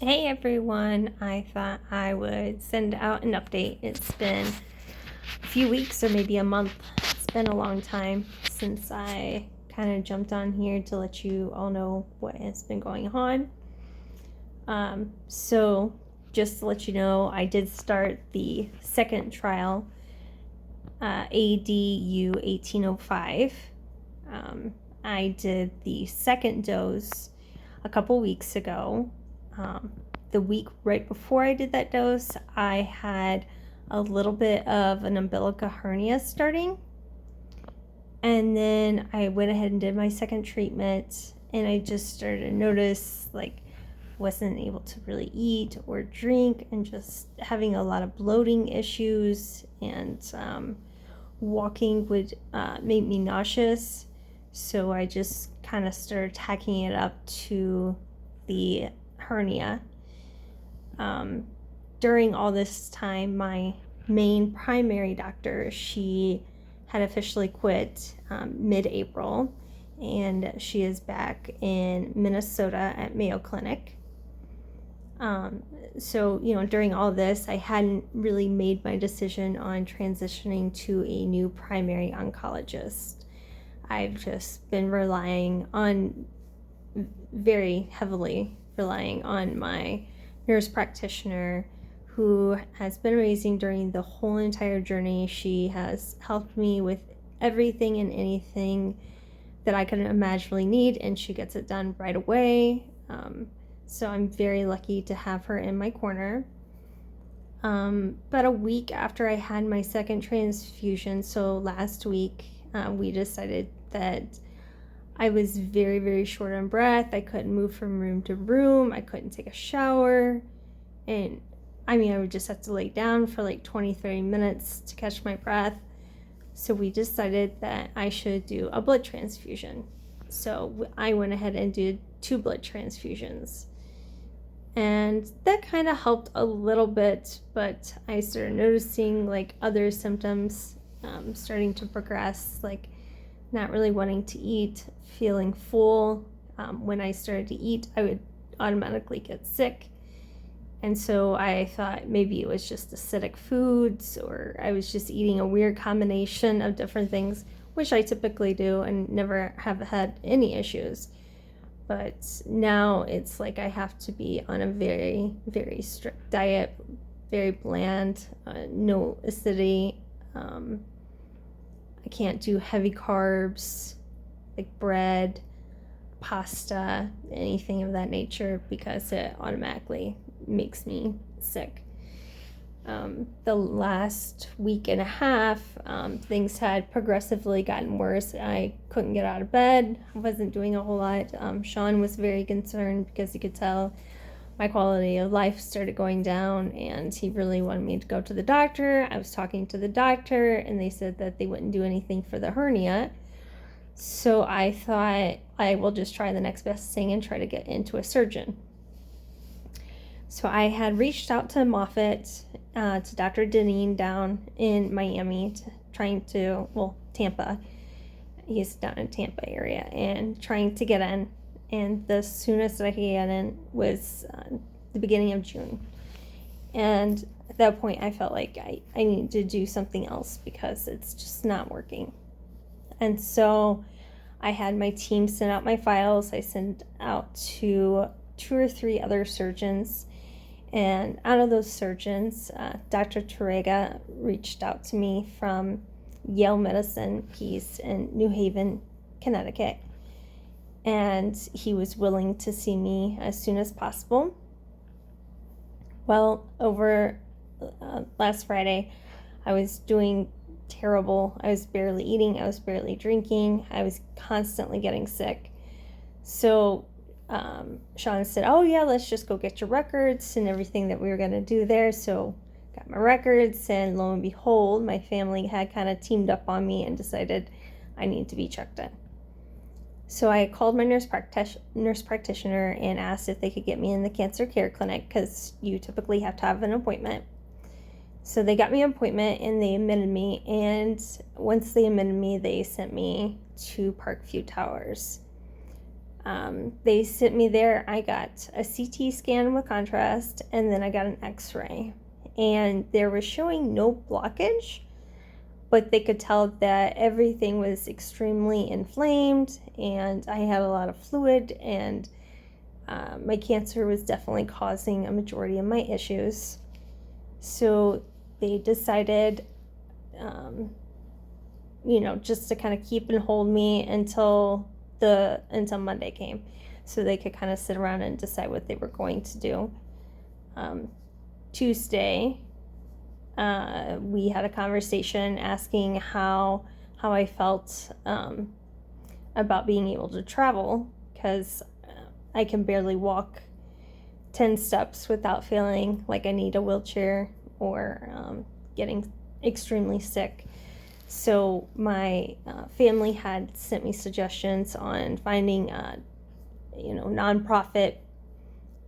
Hey everyone, I thought I would send out an update. It's been a few weeks or maybe a month. It's been a long time since I kind of jumped on here to let you all know what has been going on. So, just to let you know, I did start the second trial, ADU 1805. I did the second dose a couple weeks ago. The week right before I did that dose, I had a little bit of an umbilical hernia starting. And then I went ahead and did my second treatment, and I just started to notice wasn't able to really eat or drink, and just having a lot of bloating issues, and walking would make me nauseous. So I just kind of started tacking it up to the hernia. During all this time, my main primary doctor, she had officially quit mid-April, and she is back in Minnesota at Mayo Clinic. So, during all this, I hadn't really made my decision on transitioning to a new primary oncologist. I've just been very heavily relying on my nurse practitioner, who has been amazing during the whole entire journey. She has helped me with everything and anything that I could imaginably need, and she gets it done right away. So I'm very lucky to have her in my corner. But a week after I had my second transfusion, so last week, we decided that I was very, very short on breath. I couldn't move from room to room. I couldn't take a shower. And I would just have to lay down for 20-30 minutes to catch my breath. So we decided that I should do a blood transfusion. So I went ahead and did 2 blood transfusions. And that kind of helped a little bit, but I started noticing other symptoms starting to progress, not really wanting to eat, feeling full. When I started to eat, I would automatically get sick. And so I thought maybe it was just acidic foods, or I was just eating a weird combination of different things, which I typically do and never have had any issues. But now it's I have to be on a very, very strict diet, very bland, no acidity. I can't do heavy carbs like bread, pasta, anything of that nature, because it automatically makes me sick. The last week and a half, things had progressively gotten worse. I couldn't get out of bed. I wasn't doing a whole lot. Sean was very concerned because he could tell my quality of life started going down, and he really wanted me to go to the doctor. I was talking to the doctor, and they said that they wouldn't do anything for the hernia. So I thought I will just try the next best thing and try to get into a surgeon. So I had reached out to Moffitt, to Dr. Deneen down in Miami, Tampa. He's down in Tampa area, and trying to get in. And the soonest that I could get in was the beginning of June. And at that point, I felt like I needed to do something else because it's just not working. And so I had my team send out my files. I sent out to 2 or 3 other surgeons. And out of those surgeons, Dr. Tarrega reached out to me from Yale Medicine. He's in New Haven, Connecticut. And he was willing to see me as soon as possible. Well, over last Friday, I was doing terrible. I was barely eating. I was barely drinking. I was constantly getting sick. So Sean said, oh yeah, let's just go get your records and everything that we were going to do there. So got my records, and lo and behold, my family had kind of teamed up on me and decided I need to be checked in. So I called my nurse practitioner and asked if they could get me in the cancer care clinic, because you typically have to have an appointment. So they got me an appointment, and they admitted me, and once they admitted me, they sent me to Parkview Towers. They sent me there. I got a CT scan with contrast, and then I got an x-ray, and there was showing no blockage, but they could tell that everything was extremely inflamed, and I had a lot of fluid, and my cancer was definitely causing a majority of my issues. So they decided, just to kind of keep and hold me until Monday came, so they could kind of sit around and decide what they were going to do. Tuesday, we had a conversation asking how I felt about being able to travel, because I can barely walk 10 steps without feeling like I need a wheelchair or getting extremely sick. So my family had sent me suggestions on finding nonprofit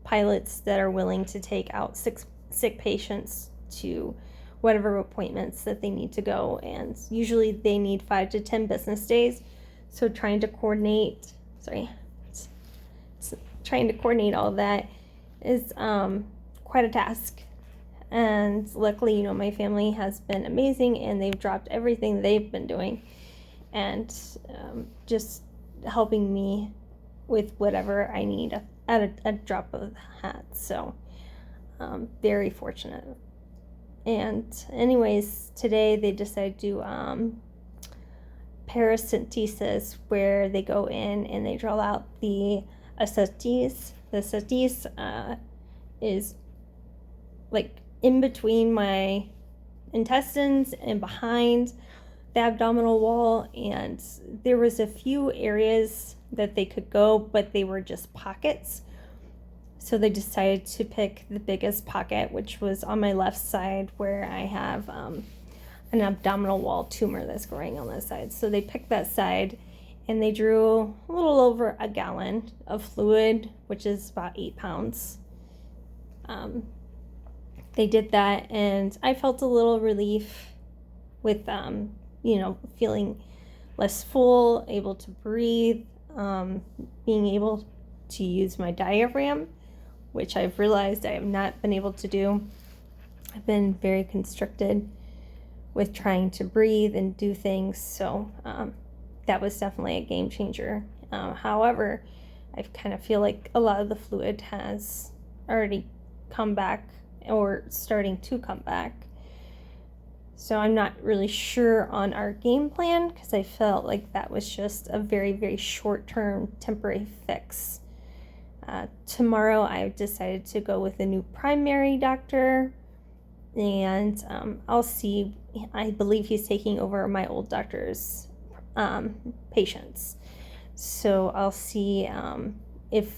pilots that are willing to take out sick patients to whatever appointments that they need to go, and usually they need 5 to 10 business days. So trying to coordinate all of that is quite a task. And luckily, my family has been amazing, and they've dropped everything they've been doing and just helping me with whatever I need at a drop of the hat. So very fortunate. And anyways, today they decided to do paracentesis, where they go in and they draw out the ascites. The ascites is like in between my intestines and behind the abdominal wall, and there was a few areas that they could go, but they were just pockets. So they decided to pick the biggest pocket, which was on my left side, where I have an abdominal wall tumor that's growing on this side. So they picked that side, and they drew a little over a gallon of fluid, which is about 8 pounds. They did that, and I felt a little relief with, feeling less full, able to breathe, being able to use my diaphragm, which I've realized I have not been able to do. I've been very constricted with trying to breathe and do things, so that was definitely a game changer. However, I kind of feel like a lot of the fluid has already come back, or starting to come back. So I'm not really sure on our game plan, because I felt like that was just a very, very short-term temporary fix. Tomorrow I've decided to go with a new primary doctor, and I'll see. I believe he's taking over my old doctor's patients. So I'll see if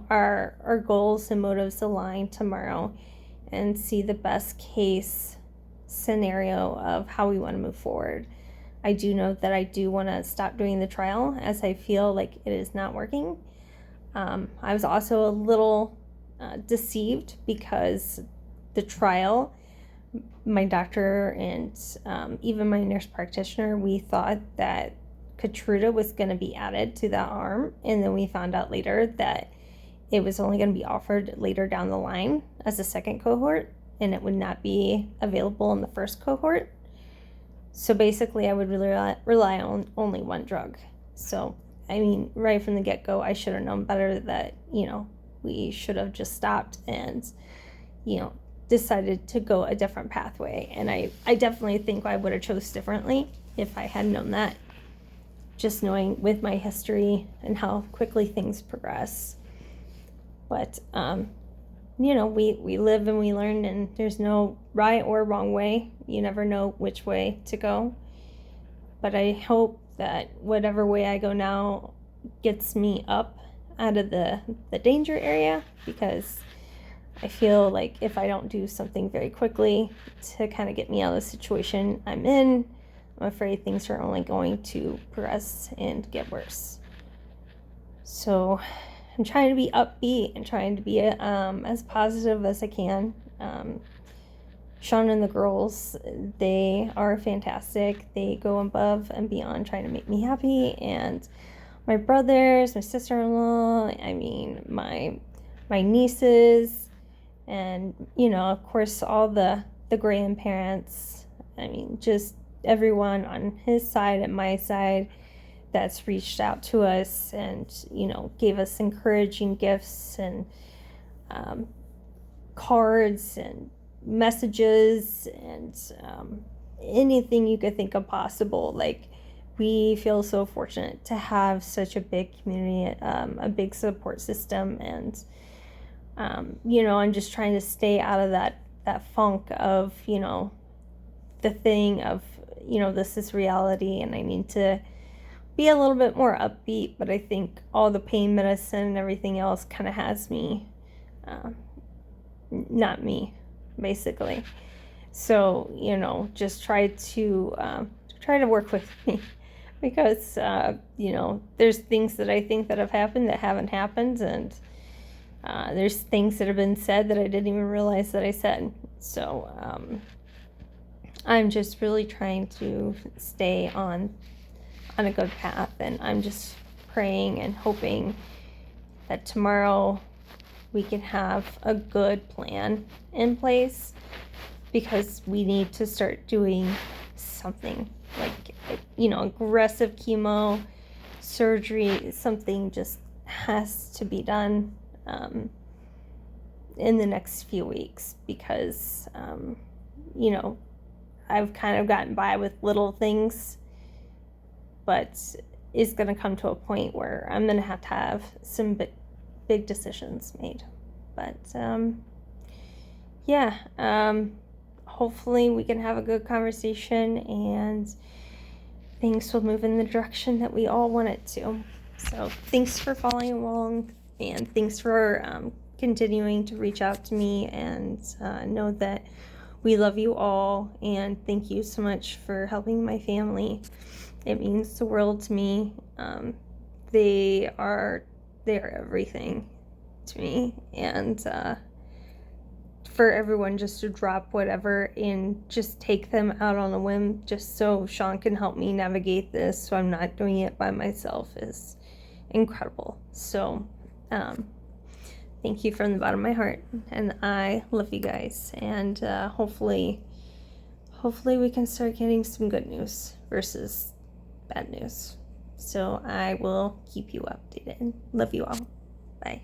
our goals and motives align tomorrow, and see the best case scenario of how we want to move forward. I do know that I do want to stop doing the trial, as I feel like it is not working. I was also a little deceived, because the trial, my doctor and even my nurse practitioner, we thought that Keytruda was going to be added to that arm, and then we found out later that it was only going to be offered later down the line as a second cohort, and it would not be available in the first cohort. So basically, I would rely on only one drug. So, I mean, right from the get-go, I should have known better that, we should have just stopped and, decided to go a different pathway. And I definitely think I would have chose differently if I had known that, just knowing with my history and how quickly things progress. But, we live and we learn, and there's no right or wrong way. You never know which way to go. But I hope that whatever way I go now gets me up out of the danger area, because I feel like if I don't do something very quickly to kind of get me out of the situation I'm in, I'm afraid things are only going to progress and get worse. So I'm trying to be upbeat and trying to be as positive as I can. Sean and the girls, they are fantastic. They go above and beyond trying to make me happy, and my brothers, my sister-in-law, I mean, my nieces, and, you know, of course, all the grandparents. I mean, just everyone on his side and my side that's reached out to us and, you know, gave us encouraging gifts and cards and messages and anything you could think of possible. Like, we feel so fortunate to have such a big community, a big support system, and you know, I'm just trying to stay out of that funk of, you know, the thing of, you know, this is reality and I need to be a little bit more upbeat. But I think all the pain medicine and everything else kind of has me, not me, basically. So, you know, just try to work with me because, you know, there's things that I think that have happened that haven't happened, and there's things that have been said that I didn't even realize that I said. So I'm just really trying to stay on a good path, and I'm just praying and hoping that tomorrow we can have a good plan in place, because we need to start doing something, like, you know, aggressive chemo, surgery, something just has to be done in the next few weeks, because you know, I've kind of gotten by with little things, but it's going to come to a point where I'm going to have some big decisions made. But yeah, hopefully we can have a good conversation and things will move in the direction that we all want it to. So thanks for following along, and thanks for continuing to reach out to me, and know that we love you all, and thank you so much for helping my family. It means the world to me. They are everything to me, and for everyone just to drop whatever and just take them out on a whim just so Sean can help me navigate this, so I'm not doing it by myself, is incredible. So thank you from the bottom of my heart, and I love you guys, and hopefully we can start getting some good news versus bad news. So I will keep you updated. Love you all. Bye.